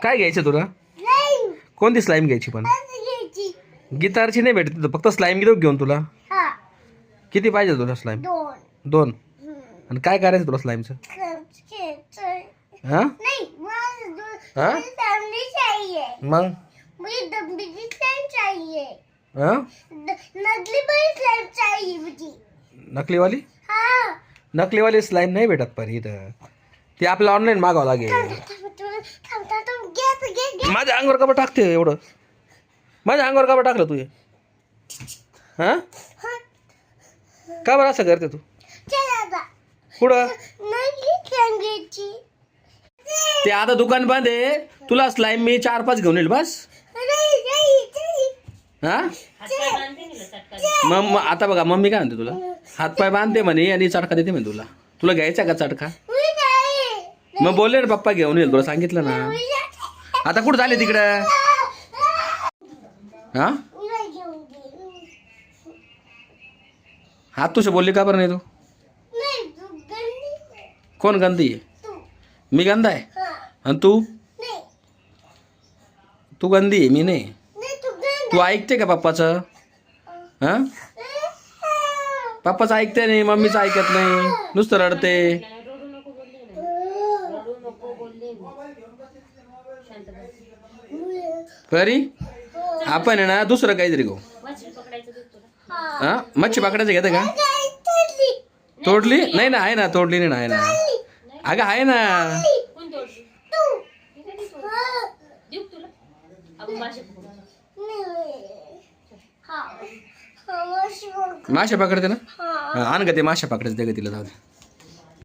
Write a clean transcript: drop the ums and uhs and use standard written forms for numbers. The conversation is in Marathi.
काय घ्यायचं तुला? कोणती स्लाईम घ्यायची पण? गिटारची नाही भेटत तिथं, फक्त स्लाईम घेऊन तुला. किती पाहिजे तुला स्लाईम? 2. आणि काय करायचं तुला स्लाईमचं? हा हा मग नकलीवाली नकलीवाली स्लाईम नाही भेटत पण इथं. ती आपल्याला ऑनलाईन मागावं लागेल. माझ्या अंगावर का बरं टाकते एवढं? माझ्या अंगावर का बरं टाकलं तू? हा का बरं असं करते तू? पुढं ते आता दुकान बंद आहे. तुला स्लाईम मी 4-5 घेऊन येईल बस. हा मग आता बघा मम्मी काय म्हणते तुला? हातपाय बांधते म्हणे आणि चटका देते म्हणे तुला. तुला घ्यायचा का चटका? मग बोलले ना पप्पा घेऊन येईल, तुला सांगितलं ना. आता कुठं झाले तिकडं? हा हात तुझे बोलली का बरं नाही तू? कोण गंदी आहे? मी गंदा आहे आणि तू गंदी आहे, मी नाही. तू ऐकते का पप्पाचं? हा पप्पाचं ऐकते नाही, मम्मीचं ऐकत नाही, नुसतं रडते. परी आपण आहे ना दुसरं काहीतरी घेऊ. हा मच्छी पकडायचं घेतं का? तोडली नाही ना? आहे ना, तोडली नाही ना? आहे ना अगं, आहे ना. मासे पकडते ना? आण ग ते मासे पकडायचं, दे ग तिला, जाऊ दे.